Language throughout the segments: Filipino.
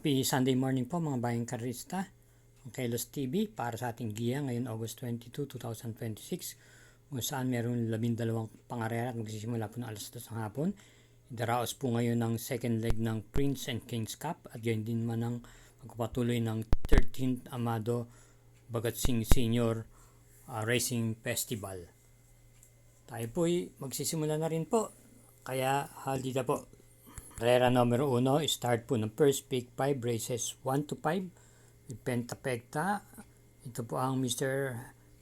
Happy Sunday morning po mga bayang karista. Ang Kelos TV para sa ating giya ngayon August 22, 2026 kung saan meron 12 pangarera at magsisimula po ng alas 2 ng hapon. Idaraos po ngayon ng second leg ng Prince and Kings Cup at gayon din man ang magpapatuloy ng 13th Amado Bhagat Singh Senior Racing Festival. Tayo po'y magsisimula na rin po, kaya halita po. Karera numero 1, start po ng first pick 5 races 1 to 5 with Pentapecta. Ito po ang Mr.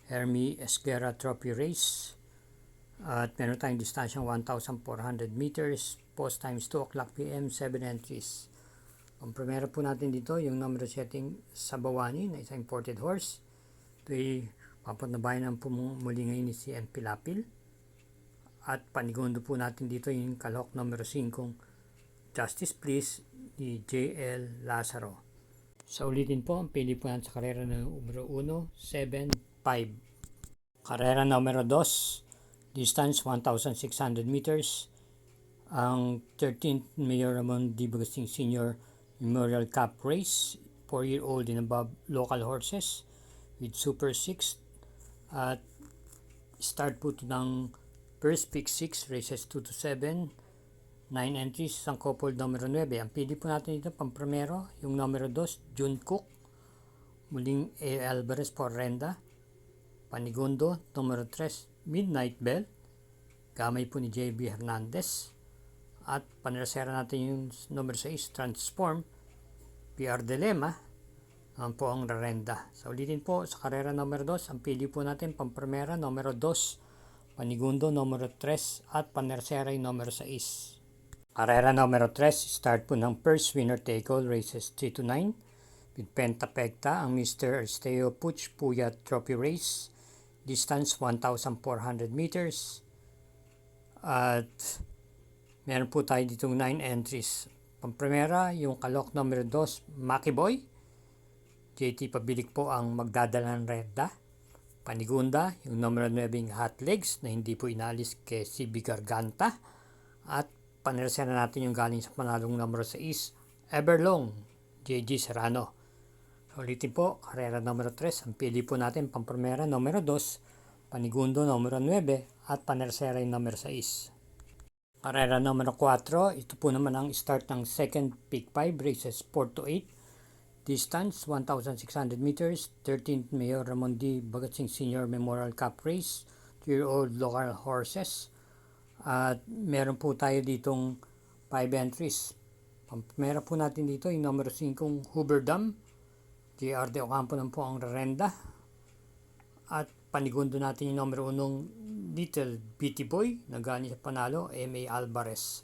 Hermie Esguerra Trophy Race. At meron tayong distansyang 1,400 meters, post times 2 o'clock p.m., 7 entries. Ang primero po natin dito, yung numero setting Sabawani na isang imported horse. Ito'y papatnabayan ng muli ngayon ni si MP Lapil. At panigundo po natin dito yung kalahok numero 5, Justice Please ni J.L. Lazaro. Sa ulitin po, ang pili po natin sa karera numero 1, 7, 5. Karera numero 2, distance 1,600 meters. Ang 13th Mayor Ramon D. Bhagat Singh Senior Memorial Cup Race, 4-year-old and above local horses with Super 6. At start po ito ng first pick 6, races 2 to 7. 9 entries, isang couple numero 9. Ang pili po natin dito, pamprimero, yung numero 2, June Cook. Muling A. Alvarez por Renda. Panigundo, numero 3, Midnight Bell. Gamay po ni J.B. Hernandez. At panresera natin yung numero 6, Transform, PR Dilema. Ang po ang Renda. Sa ulitin po, sa karera numero 2, ang pili po natin, pamprimera, numero 2, Panigundo, numero 3, at panersera yung numero 6. Karera numero 3, start po ng first winner take all races 3 to 9 with Pentapecta, ang Mr. Esteo Puch Puyat Trophy Race, distance 1,400 meters. At meron po tayo ditong 9 entries. Pamprimera, yung kalok numero 2, Maki Boy. JT Pabilik po ang magdadala ng reda. Panigunda, yung numero 9, Hot Legs na hindi po inalis kay CB Garganta. At panersera natin yung galing sa panalong numero 6, Everlong, JG Serrano. So, ulitin po, karera numero 3, ang pili po natin, pamprimera numero 2, panigundo numero 9, at panersera yung numero 6. Karera numero 4, ito po naman ang start ng second pick 5, races 4 to 8, distance 1,600 meters, 13th Mayor Ramon D. Bhagat Singh Senior Memorial Cup Race, 2-year-old local horses. At meron po tayo ditong 5 entries. Meron po natin dito yung numero 5, Hoover Dam. JR De Ocampo po ang renda. At panigundo natin yung numero 1, Little Bitty Boy na galing sa panalo, M.A. Alvarez.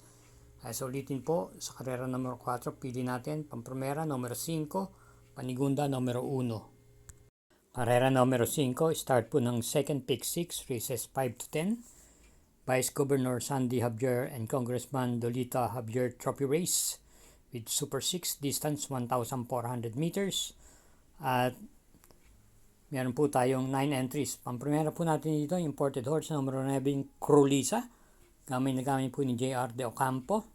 Ay so ulitin po, sa karera numero 4, pili natin, pamprimera numero 5, panigunda numero 1. Karera numero 5, start po ng second pick 6, races 5 to 10. Vice Governor Sandy Javier and Congressman Dolita Javier Trophy Race with Super 6, distance 1,400 meters. At meron po tayong 9 entries. Pamprimera po natin dito, imported horse numero 9, Crulisa. Gamay na gamay po ni J.R. De Ocampo.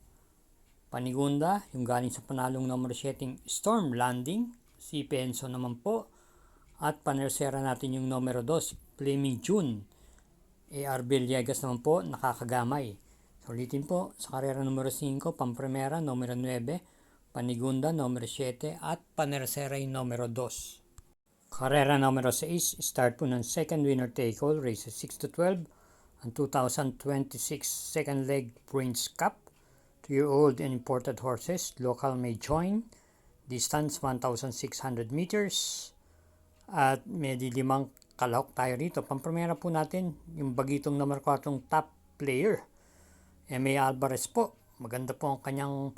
Panigunda, yung galing sa panalong numero 7, Storm Landing. Si Penso naman po. At panersera natin yung numero 2, Flaming June. A.R. Villegas naman po, nakakagamay. So, ulitin po, sa karera numero 5, pamprimera, numero 9, panigunda, numero 7, at panersera yung numero 2. Karera numero 6, start po ng second winner take all, races 6 to 12, ang 2026 second leg Prince Cup, 2-year-old and imported horses, local may join, distance 1,600 meters, at may 5 kalahok tayo rito. Pamprimera po natin yung bagitong number 4 top player, M.A. Alvarez po. Maganda po ang kanyang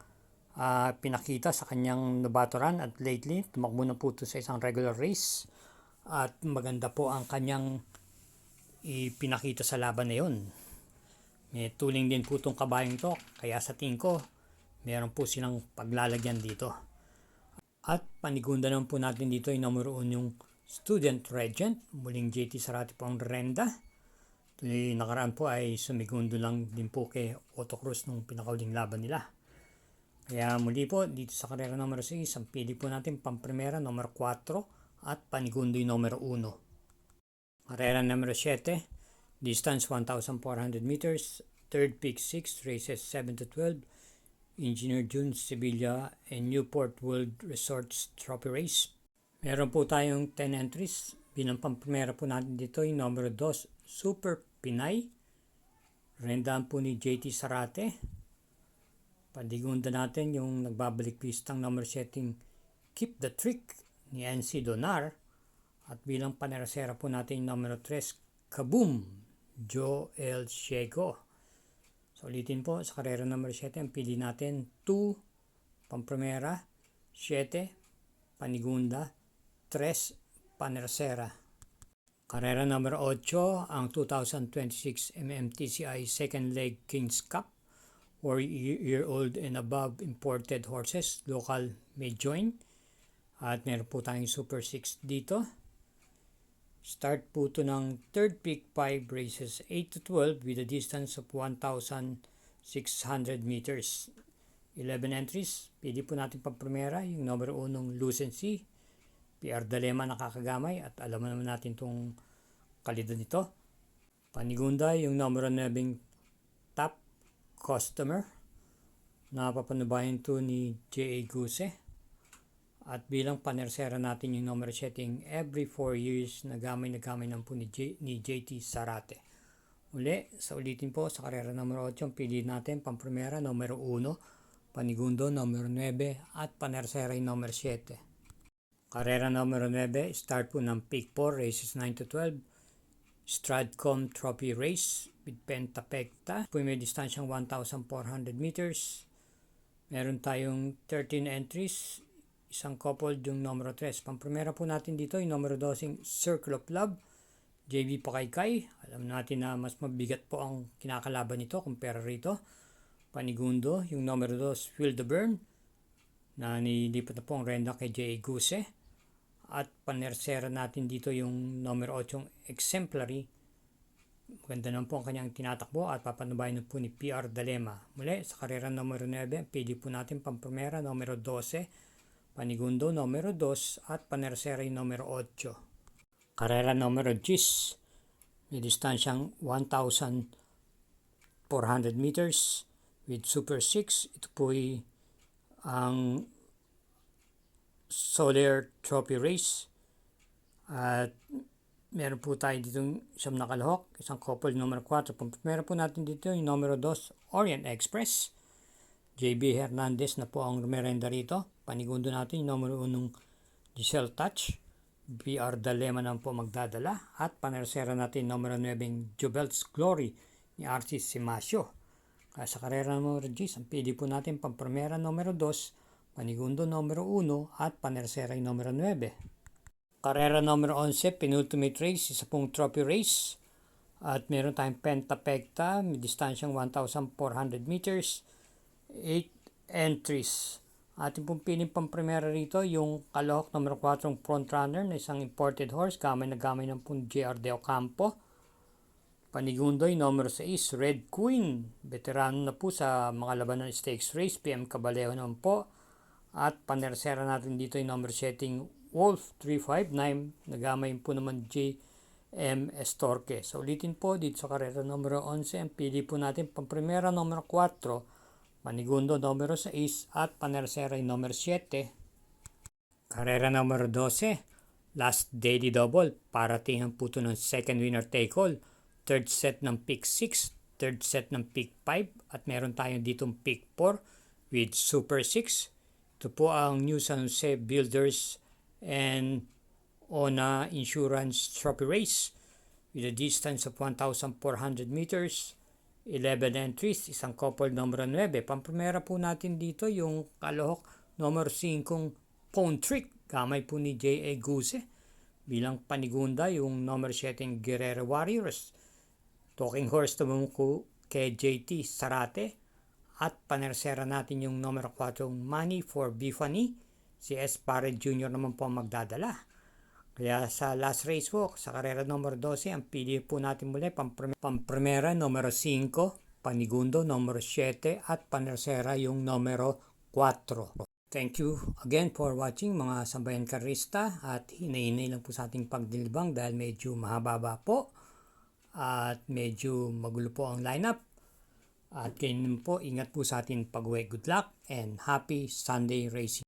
pinakita sa kanyang nabatoran at lately tumakbo na po ito sa isang regular race at maganda po ang kanyang ipinakita sa laban na yun. May tuling din po itong kabayong to, kaya sa tingin ko meron po silang paglalagyan dito. At panigunda naman po natin dito yung numero 1 yung Student Regent, muling JT Sarati po ang renda. Nakaraan po ay sumigundo lang din po kay Otto Cruz nung pinakauling laban nila. Kaya muli po, dito sa karera numero 6, ang pili po natin pamprimera numero 4 at panigundo'y numero 1. Karera numero 7, distance 1,400 meters, third peak 6, races 7 to 12, Engineer June Sevilla and Newport World Resorts Trophy Race. Meron po tayong 10 entries. Bilang pamprimera po natin dito yung numero 2, Super Pinay. Rendahan po ni JT Sarate. Pandigunda natin yung nagbabalik pistang number setting Keep the Trick ni NC Donar. At bilang panerasera po natin yung numero 3, Kaboom, Joel Shego. So ulitin po, sa karera number 7, ang pili natin 2, pamprimera, 7, panigunda, 3, panerasera. Karera number 8, ang 2026 MMTCI Second Leg Kings Cup. 4-year-old and above imported horses, local may join. At meron po tayong Super 6 dito. Start po ito ng third peak 5 races 8 to 12 with a distance of 1,600 meters. 11 entries. Pili po natin pamprimera yung numero 1 Lucency. PR Dalema nakakagamay at alam naman natin itong kalidad nito. Panigunda yung numero 9 Top Customer. Napapanubayan ito ni J.A. Guse. At bilang panersera natin yung number setting every 4 years na gamay ng po ni JT Sarate. Uli, sa ulitin po sa karera numero 8, pili natin pamprimera numero 1, panigundo numero 9 at panersera yung numero 7. Karera numero 9, start po ng Peak 4, races 9 to 12. Stradcom Trophy Race with Pentapecta. Po may distansyang 1,400 meters. Meron tayong 13 entries. Isang couple yung numero 3. Pamprimera po natin dito yung numero 2 Circle of Love, JB Pakaykay. Alam natin na mas mabigat po ang kinakalaban nito kumpara rito. Panigundo yung numero 2 Feel the Burn na nilipat na po ang renda kay J.A. Guse. At panersera natin dito yung numero 8 Exemplary. Maganda naman po ang kanyang tinatakbo at papanubayan po ni PR Dalema. Muli sa karera numero 9, pili po natin pamprimera numero 12, panigundo numero 2 at panersera yung numero 8. Karera numero 10, may distansyang 1,400 meters with Super 6. Ito po ay ang Soler Trophy Race. At meron po tayo dito siyam na kalahok, isang couple numero 4. Meron po natin dito yung numero 2 Orient Express. JB Hernandez na po ang merenda rito. Panigundo natin yung numero 1 Giselle Touch. BR Dalema na po magdadala. At panersera natin numero 9 Jubel's Glory ni RC Simasio. Kaya sa karera numero 10, ang pili po natin pamprimera numero 2, panigundo numero 1 at panersera yung numero 9. Karera numero 11, penultimate race, isa pong trophy race. At meron tayong Pentapecta, may distansyang 1,400 meters, 8 entries. Ating pong piling pamprimera rito, yung kalahok numero 4 frontrunner na isang imported horse, gamay na gamay ng pong JR De Ocampo. Panigundo yung numero 6, Red Queen, veterano na po sa mga labanan stakes race, PM Cabalejo naman po. At panersera natin dito yung number setting Wolf 359, nagamay po naman JM Estorque. So ulitin po dito sa karera numero 11, ang pili po natin pamprimera numero 4, panigundo numero 6 at panersera yung numero 7. Karera numero 12, last daily double, paratingan po ito ng second winner take all, third set ng pick 6, third set ng pick 5 at meron tayong ditong pick 4 with Super 6. Ito po ang New San Jose Builders and Ona Insurance Trophy Race with a distance of 1,400 meters, 11 entries, isang couple numero 9. Pamprimera po natin dito yung kalahok numero 5 Phone Trick, gamay po ni J.A. Guse. Bilang panigunda yung numero 7 Guerrero Warriors. Talking horse naman ko kay JT Sarate. At panersera natin yung numero 4 Money for Bifani. Si S. Parre Jr. naman po magdadala. Kaya sa last race po, sa karera numero 12, ang pili po natin muli pamprimera numero 5, panigundo numero 7 at panersera yung numero Thank you again for watching mga sambayan karista, at hinay-hinay lang po sa ating pagdilibang dahil medyo mahaba po at medyo magulo po ang lineup. At ganyan po, ingat po sa ating pag-uwi. Good luck and happy Sunday racing!